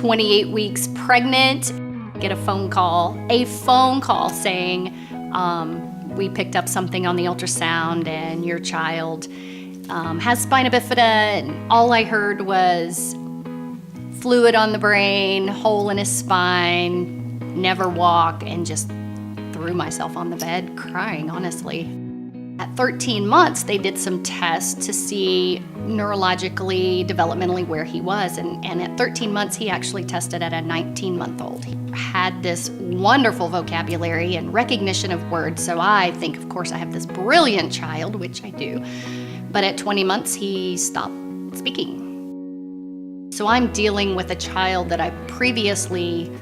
28 weeks pregnant, get a phone call saying, we picked up something on the ultrasound and your child has spina bifida, and all I heard was fluid on the brain, hole in his spine, never walk, and just threw myself on the bed crying, honestly. At 13 months, they did some tests to see neurologically, developmentally where he was, and at 13 months, he actually tested at a 19-month-old. He had this wonderful vocabulary and recognition of words, so I think, of course, I have this brilliant child, which I do, but at 20 months, he stopped speaking. So I'm dealing with a child that I previously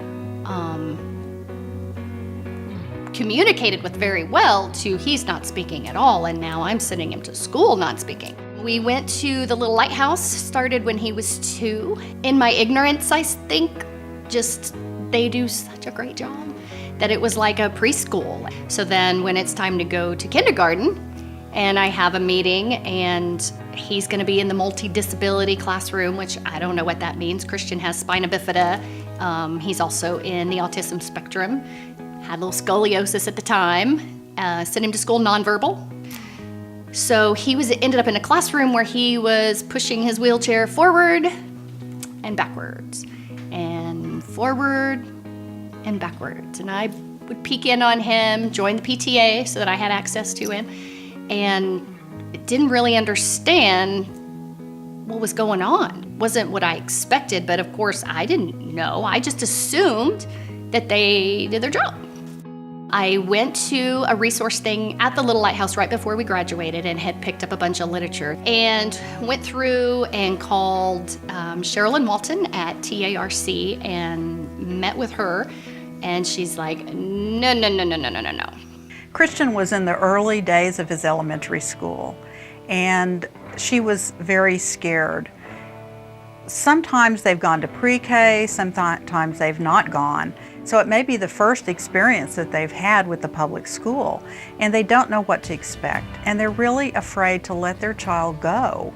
communicated with very well to he's not speaking at all, and now I'm sending him to school not speaking. We went to the little lighthouse, started when he was 2. In my ignorance, I think just they do such a great job that it was like a preschool. So then when it's time to go to kindergarten and I have a meeting and he's gonna be in the multi-disability classroom, which I don't know what that means. Christian has spina bifida. He's also in the autism spectrum. Had a little scoliosis at the time, sent him to school nonverbal. So he ended up in a classroom where he was pushing his wheelchair forward and backwards, and forward and backwards. And I would peek in on him, join the PTA so that I had access to him, and didn't really understand what was going on. Wasn't what I expected, but of course I didn't know. I just assumed that they did their job. I went to a resource thing at the Little Lighthouse right before we graduated and had picked up a bunch of literature and went through and called Cheryl and Walton at TARC and met with her, and she's like, no. Christian was in the early days of his elementary school, and she was very scared. Sometimes they've gone to pre-K, sometimes they've not gone. So it may be the first experience that they've had with the public school, and they don't know what to expect, and they're really afraid to let their child go.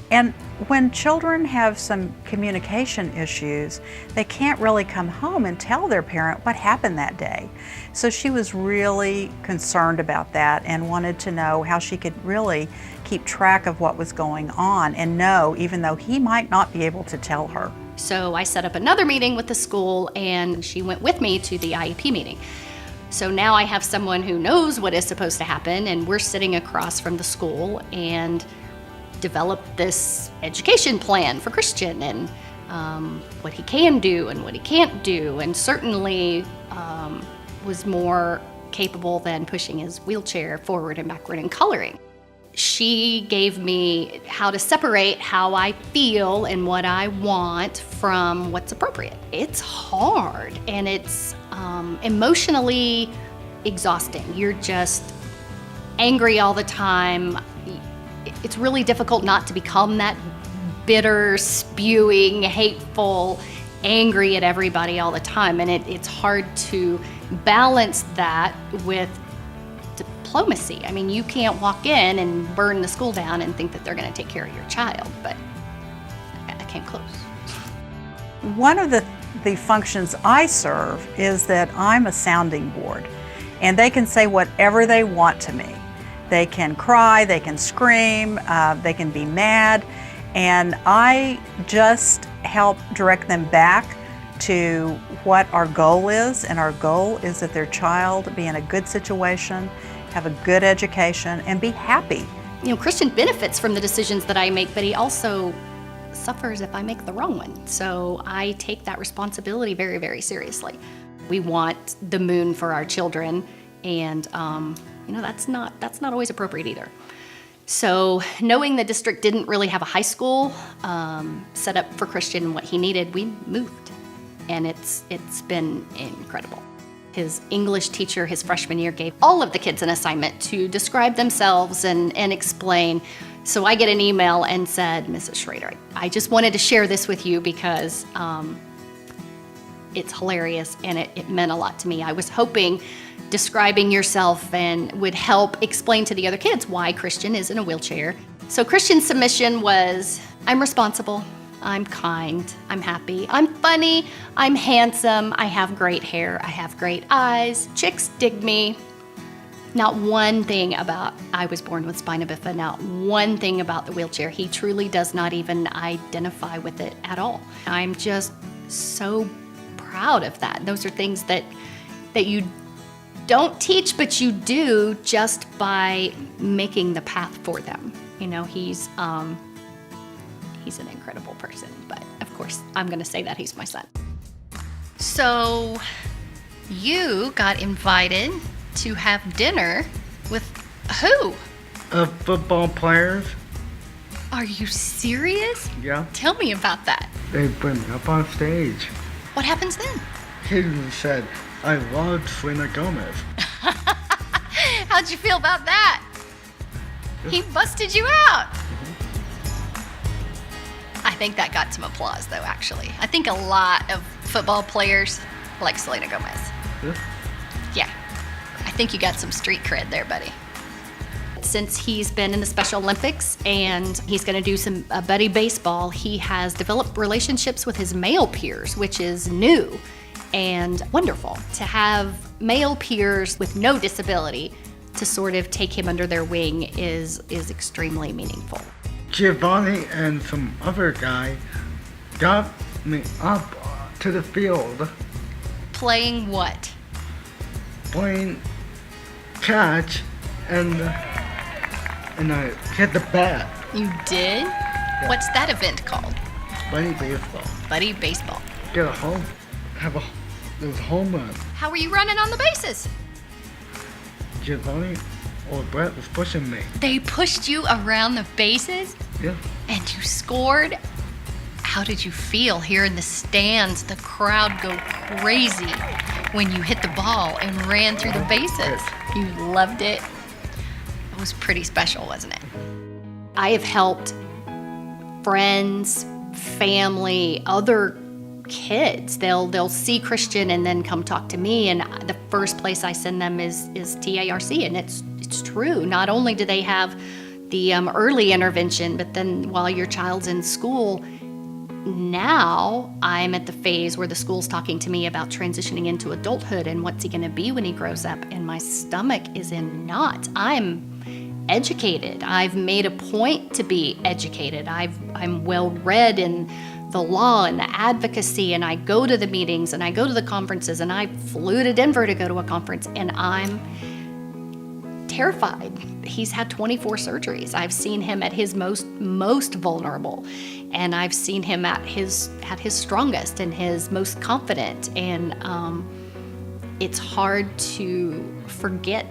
And when children have some communication issues, they can't really come home and tell their parent what happened that day. So she was really concerned about that and wanted to know how she could really keep track of what was going on and know, even though he might not be able to tell her. So I set up another meeting with the school, and she went with me to the IEP meeting. So now I have someone who knows what is supposed to happen, and we're sitting across from the school and developed this education plan for Christian and what he can do and what he can't do, and certainly was more capable than pushing his wheelchair forward and backward and coloring. She gave me how to separate how I feel and what I want from what's appropriate. It's hard, and it's emotionally exhausting. You're just angry all the time. It's really difficult not to become that bitter, spewing, hateful, angry at everybody all the time. And it's hard to balance that with diplomacy. I mean, you can't walk in and burn the school down and think that they're going to take care of your child, but I came close. One of the functions I serve is that I'm a sounding board, and they can say whatever they want to me. They can cry, they can scream, they can be mad, and I just help direct them back to what our goal is, and our goal is that their child be in a good situation, have a good education, and be happy. You know, Christian benefits from the decisions that I make, but he also suffers if I make the wrong one. So I take that responsibility very, very seriously. We want the moon for our children, and you know, that's not always appropriate either. So knowing the district didn't really have a high school set up for Christian and what he needed, we moved, and it's been incredible. His English teacher, his freshman year, gave all of the kids an assignment to describe themselves and explain. So I get an email and said, Mrs. Schrader, I just wanted to share this with you because it's hilarious and it meant a lot to me. I was hoping describing yourself and would help explain to the other kids why Christian is in a wheelchair. So Christian's submission was, I'm responsible. I'm kind, I'm happy, I'm funny, I'm handsome, I have great hair, I have great eyes, chicks dig me. Not one thing about I was born with spina bifida, not one thing about the wheelchair. He truly does not even identify with it at all. I'm just so proud of that. Those are things that you don't teach, but you do just by making the path for them. You know, he's an incredible person, but of course, I'm gonna say that he's my son. So, you got invited to have dinner with who? Football players. Are you serious? Yeah. Tell me about that. They bring me up on stage. What happens then? He said, I love Selena Gomez. How'd you feel about that? He busted you out. I think that got some applause, though, actually. I think a lot of football players like Selena Gomez. Yeah. Yeah. I think you got some street cred there, buddy. Since he's been in the Special Olympics and he's going to do some buddy baseball, he has developed relationships with his male peers, which is new and wonderful. To have male peers with no disability to sort of take him under their wing is extremely meaningful. Giovanni and some other guy got me up to the field. Playing what? Playing catch, and I hit the bat. You did? Yeah. What's that event called? Buddy baseball. Buddy baseball. Get a home. It was a home run. How were you running on the bases? Giovanni or Brett was pushing me. They pushed you around the bases? Yeah. And you scored? How did you feel here in the stands, the crowd go crazy when you hit the ball and ran through the bases? You loved it? It was pretty special, wasn't it? I have helped friends, family, other kids. They'll see Christian and then come talk to me, and the first place I send them is TARC, and it's true. Not only do they have the early intervention, but then while your child's in school, now I'm at the phase where the school's talking to me about transitioning into adulthood and what's he gonna be when he grows up, and my stomach is in knots. I'm educated. I've made a point to be educated. I'm well read in the law and the advocacy, and I go to the meetings and I go to the conferences, and I flew to Denver to go to a conference, and I'm terrified. He's had 24 surgeries. I've seen him at his most vulnerable, and I've seen him at his strongest and his most confident, and it's hard to forget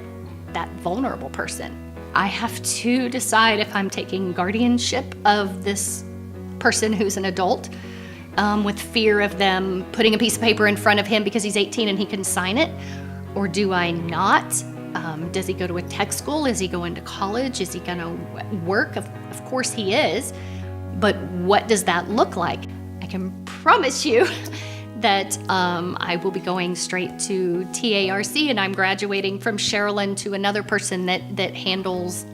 that vulnerable person. I have to decide if I'm taking guardianship of this person who's an adult, with fear of them putting a piece of paper in front of him because he's 18 and he can sign it, or do I not? Does he go to a tech school? Is he going to college? Is he gonna work? Of course he is, but what does that look like? I can promise you that I will be going straight to TARC, and I'm graduating from Cheryl to another person that handles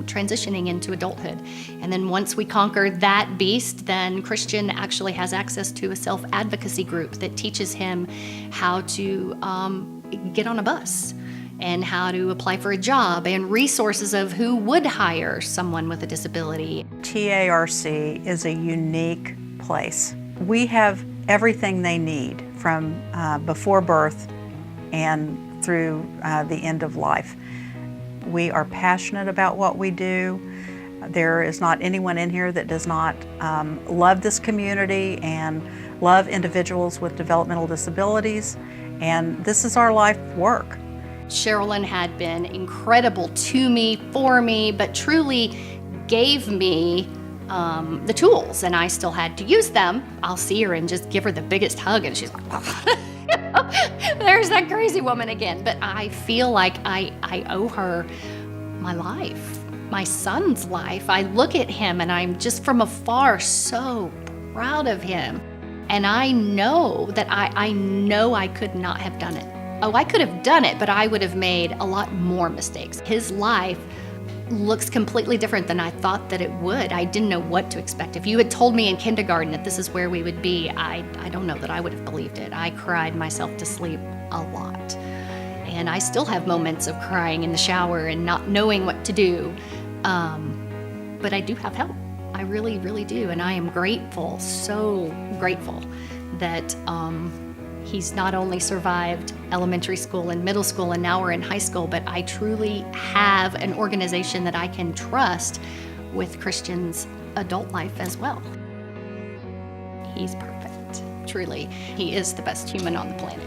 transitioning into adulthood. And then once we conquer that beast, then Christian actually has access to a self-advocacy group that teaches him how to get on a bus and how to apply for a job, and resources of who would hire someone with a disability. TARC is a unique place. We have everything they need from before birth and through the end of life. We are passionate about what we do. There is not anyone in here that does not love this community and love individuals with developmental disabilities, and this is our life work. Cheryl had been incredible to me, for me, but truly gave me the tools, and I still had to use them. I'll see her and just give her the biggest hug, and she's like, there's that crazy woman again. But I feel like I owe her my life, my son's life. I look at him and I'm just from afar so proud of him. And I know that I know I could not have done it. Oh, I could have done it, but I would have made a lot more mistakes. His life looks completely different than I thought that it would. I didn't know what to expect. If you had told me in kindergarten that this is where we would be, I don't know that I would have believed it. I cried myself to sleep a lot. And I still have moments of crying in the shower and not knowing what to do. But I do have help. I really, really do. And I am grateful, so grateful that he's not only survived elementary school and middle school and now we're in high school, but I truly have an organization that I can trust with Christian's adult life as well. He's perfect, truly. He is the best human on the planet.